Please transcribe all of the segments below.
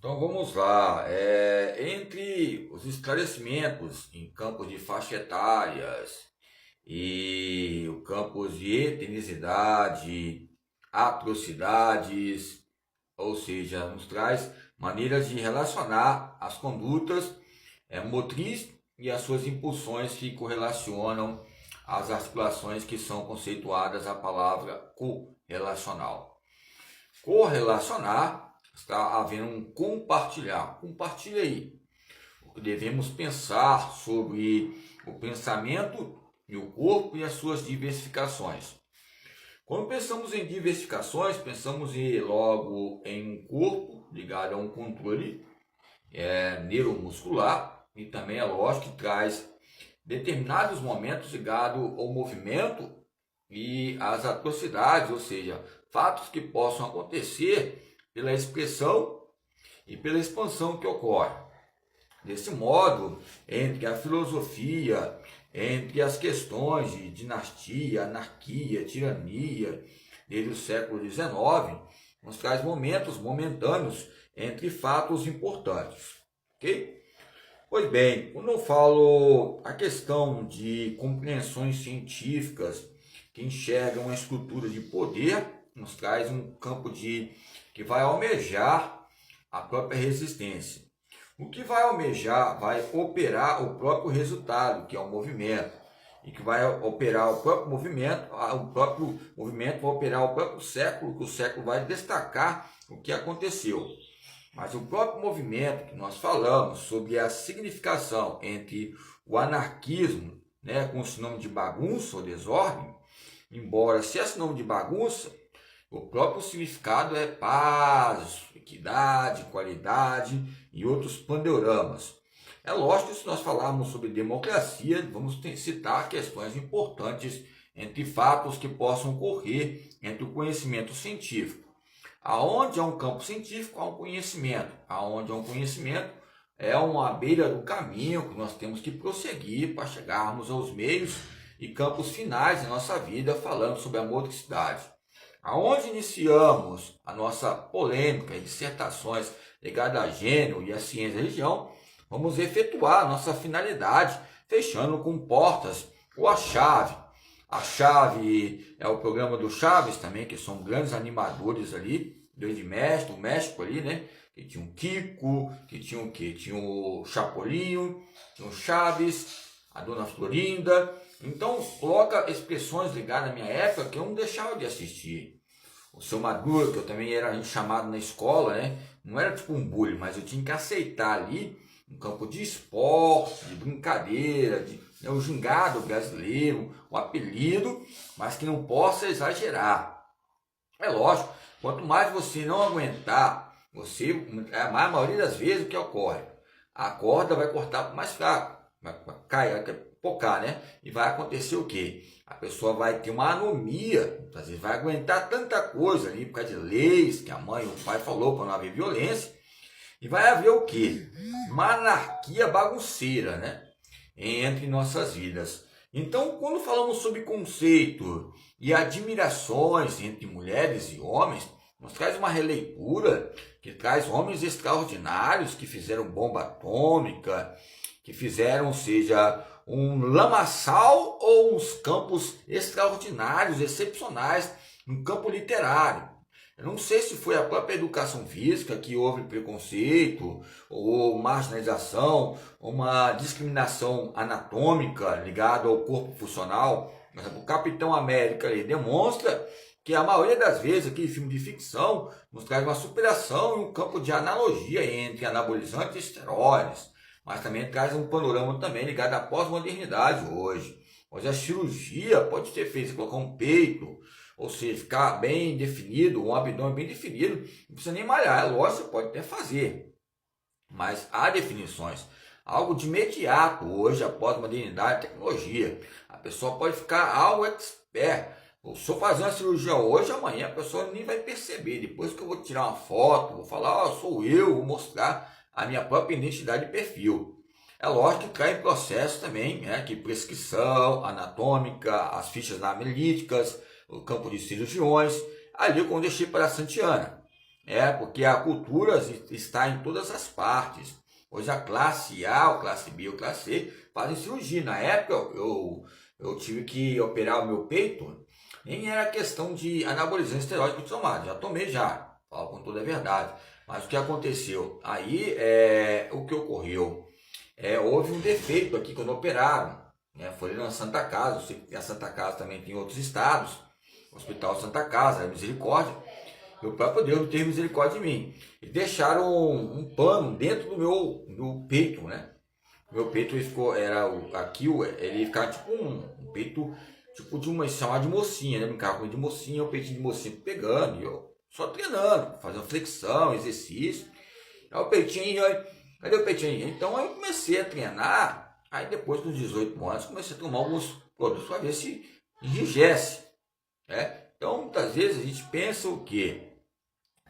Então vamos lá. Entre os esclarecimentos em campos de faixa etárias e o campos de etnicidade, atrocidades, ou seja, nos traz maneiras de relacionar as condutas motriz e as suas impulsões que correlacionam as articulações que são conceituadas a palavra correlacional. Correlacionar está havendo um compartilhar. Compartilha aí. O que devemos pensar sobre o pensamento e o corpo e as suas diversificações. Quando pensamos em diversificações, pensamos logo em um corpo ligado a um controle neuromuscular e também é lógico que traz determinados momentos ligados ao movimento e às atrocidades, ou seja, fatos que possam acontecer pela expressão e pela expansão que ocorre. Desse modo, entre a filosofia, entre as questões de dinastia, anarquia, tirania, desde o século XIX, nos traz momentos momentâneos entre fatos importantes. Ok? Pois bem, quando eu falo a questão de compreensões científicas que enxergam uma estrutura de poder, nos traz um campo que vai almejar a própria resistência. O que vai almejar vai operar o próprio resultado, que é o movimento, e que vai operar o próprio movimento vai operar o próprio século, que o século vai destacar o que aconteceu. Mas o próprio movimento que nós falamos sobre a significação entre o anarquismo, com o sinônimo de bagunça ou desordem, embora seja sinônimo de bagunça, o próprio significado é paz, equidade, qualidade e outros pandeoramas. É lógico que se nós falarmos sobre democracia, vamos citar questões importantes entre fatos que possam ocorrer entre o conhecimento científico. Aonde há um campo científico, há um conhecimento. Aonde há um conhecimento, é uma beira do caminho que nós temos que prosseguir para chegarmos aos meios e campos finais da nossa vida, falando sobre a motricidade. Aonde iniciamos a nossa polêmica e dissertações ligadas a gênero e a ciência e a religião, vamos efetuar a nossa finalidade, fechando com portas ou a chave. A chave é o programa do Chaves também, que são grandes animadores ali, do México ali, né? Que tinha o Kiko, que tinha o quê? Tinha o Chapolin, tinha o Chaves, a Dona Florinda. Então, coloca expressões ligadas à minha época que eu não deixava de assistir. O Seu Maduro, que eu também era chamado na escola, né? Não era tipo um bullying, mas eu tinha que aceitar ali um campo de esporte, de brincadeira, o gingado brasileiro, o apelido, mas que não possa exagerar. É lógico, quanto mais você não aguentar, a maioria das vezes o que ocorre? A corda vai cortar para mais fraco, vai cair, vai focar, né? E vai acontecer o quê? A pessoa vai ter uma anomia, às vezes vai aguentar tanta coisa ali por causa de leis que a mãe e o pai falou para não haver violência, e vai haver o quê? Uma anarquia bagunceira, né? Entre nossas vidas. Então, quando falamos sobre conceito e admirações entre mulheres e homens, nos traz uma releitura que traz homens extraordinários que fizeram bomba atômica, que fizeram, seja, um lamaçal ou uns campos extraordinários, excepcionais no campo literário. Eu não sei se foi a própria educação física que houve preconceito, ou marginalização, uma discriminação anatômica ligada ao corpo funcional. Mas o Capitão América ele demonstra que a maioria das vezes aqui filme de ficção nos traz uma superação e um campo de analogia entre anabolizantes e esteroides, mas também traz um panorama também ligado à pós-modernidade hoje. Hoje a cirurgia pode ser feita, colocar um peito, ou seja, ficar bem definido, um abdômen bem definido, não precisa nem malhar, é lógico, você pode até fazer, mas há definições. Algo de imediato hoje, após a modernidade e tecnologia. A pessoa pode ficar algo expert. Se eu fazer uma cirurgia hoje, amanhã a pessoa nem vai perceber. Depois que eu vou tirar uma foto, vou falar, sou eu, vou mostrar a minha própria identidade e perfil. É lógico que cai em processo também, que prescrição anatômica, as fichas analíticas, o campo de cirurgiões, ali quando eu deixei para a Santiana. Porque a cultura está em todas as partes. Hoje a classe A, a classe B, a classe C fazem cirurgia. Na época eu tive que operar o meu peito, nem era questão de anabolizante esteroide que eu tomava, já tomei já, falo com toda a verdade. Mas o que aconteceu? Aí o que ocorreu? Houve um defeito aqui quando operaram, né? Foi na Santa Casa, eu sei que a Santa Casa também tem em outros estados, Hospital Santa Casa, Misericórdia. Meu próprio Deus não teve misericórdia de mim. E deixaram um pano dentro do meu peito, né? Meu peito ele ficou, ele ficava tipo um peito, tipo de uma, chamada de mocinha, né? Brincava com ele de mocinha, o peitinho de mocinha pegando, e eu só treinando, fazendo flexão, exercício. Aí o peitinho, cadê o peitinho? Então aí eu comecei a treinar, aí depois dos 18 anos comecei a tomar alguns produtos para ver se enrijece, né? Então muitas vezes a gente pensa o quê?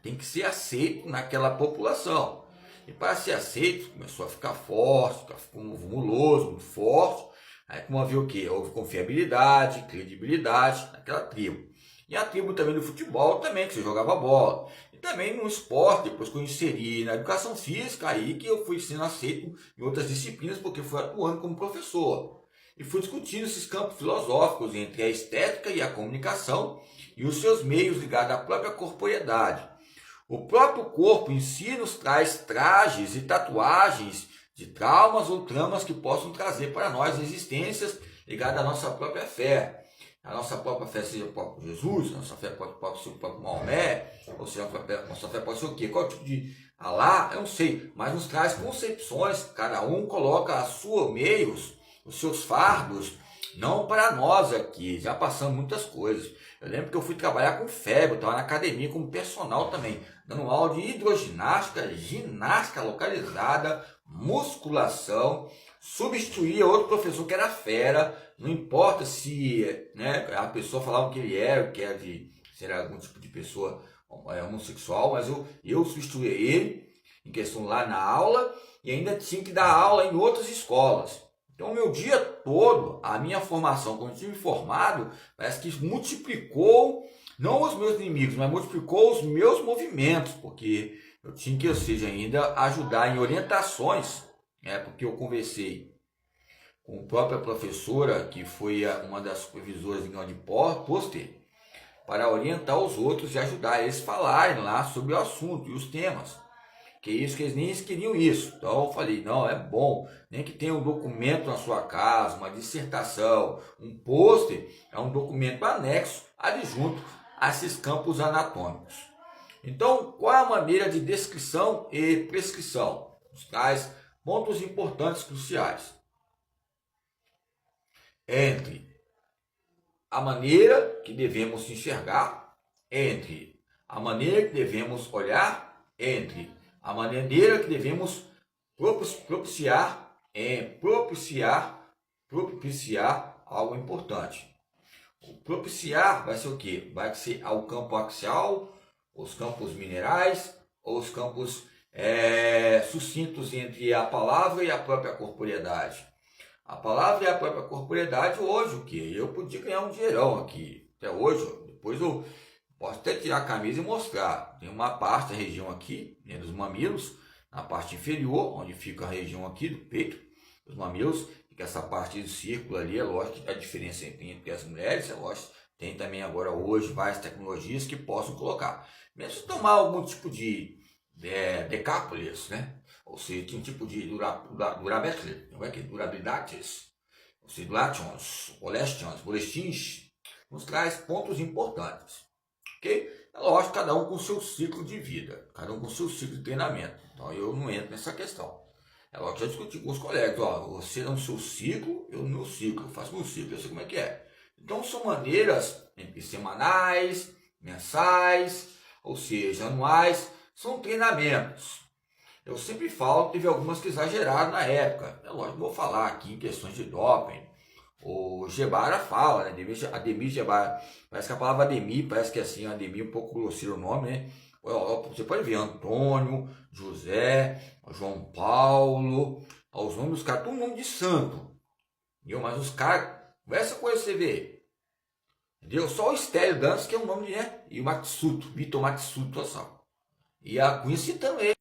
Tem que ser aceito naquela população. E para ser aceito, começou a ficar forte, ficou musculoso, muito forte. Aí como havia o quê? Houve confiabilidade, credibilidade naquela tribo. E a tribo também do futebol também, que você jogava bola. E também no esporte, depois que eu inseri na educação física, aí que eu fui sendo aceito em outras disciplinas, porque fui atuando como professor. E fui discutindo esses campos filosóficos entre a estética e a comunicação e os seus meios ligados à própria corporeidade. O próprio corpo em si nos traz trajes e tatuagens de traumas ou tramas que possam trazer para nós resistências ligadas à nossa própria fé. A nossa própria fé seja o próprio Jesus, a nossa fé pode ser o próprio Maomé, ou seja, a nossa fé pode ser o quê? Qual tipo de Alá? Eu não sei, mas nos traz concepções, cada um coloca a sua meios, os seus fardos, não para nós aqui, já passamos muitas coisas. Eu lembro que eu fui trabalhar com febre, eu estava na academia como personal também, dando aula de hidroginástica, ginástica localizada, musculação, substituía outro professor que era fera, não importa se, né, a pessoa falava que ele era, que era se era algum tipo de pessoa homossexual, mas eu substituía ele em questão lá na aula e ainda tinha que dar aula em outras escolas. Então, o meu dia todo, a minha formação, quando eu tive formado, parece que multiplicou, não os meus inimigos, mas multiplicou os meus movimentos, porque eu tinha que, ou seja, ainda ajudar em orientações, porque eu conversei com a própria professora, que foi uma das supervisoras de grande pôster, para orientar os outros e ajudar eles a falarem lá sobre o assunto e os temas. Que isso, que eles nem queriam isso. Então eu falei, não, é bom, nem que tenha um documento na sua casa, uma dissertação, um pôster, é um documento anexo, adjunto a esses campos anatômicos. Então, qual é a maneira de descrição e prescrição? Os tais pontos importantes, cruciais. Entre a maneira que devemos enxergar, entre a maneira que devemos olhar, entre a maneira que devemos propiciar algo importante. O propiciar vai ser o quê? Vai ser ao campo axial, os campos minerais, ou os campos sucintos entre a palavra e a própria corporeidade. A palavra e a própria corporeidade, hoje o quê? Eu podia ganhar um dinheirão aqui, até hoje, depois eu posso até tirar a camisa e mostrar. Tem uma parte da região aqui, né, dos mamilos, na parte inferior, onde fica a região aqui do peito, dos mamilos, que essa parte do círculo ali, é lógico que a diferença entre as mulheres, é lógico, tem também agora hoje várias tecnologias que possam colocar. Mesmo se tomar algum tipo de decápolis, né? Ou seja, tem um tipo de durabilidades, ou seja, glations, bolestins, nos traz pontos importantes. Ok? É lógico, cada um com seu ciclo de vida, cada um com seu ciclo de treinamento. Então eu não entro nessa questão. É lógico que já discuti com os colegas, você no seu ciclo, eu no meu ciclo, eu faço meu ciclo, eu sei como é que é. Então são maneiras entre semanais, mensais, ou seja, anuais, são treinamentos. Eu sempre falo, teve algumas que exageraram na época. É lógico, vou falar aqui em questões de doping. O Gebara fala, né? Ademir Gebara. Parece que a palavra Ademir, parece que é assim, Ademir um pouco grosseiro o nome, né? Você pode ver Antônio, José, João Paulo, os nomes dos caras, tudo nome de santo. Entendeu? Mas os caras, essa coisa você vê. Entendeu? Só o Estélio Dantas, que é o nome, né? E o Matsuto, Vitor Matsuto, só. E a Quincy também.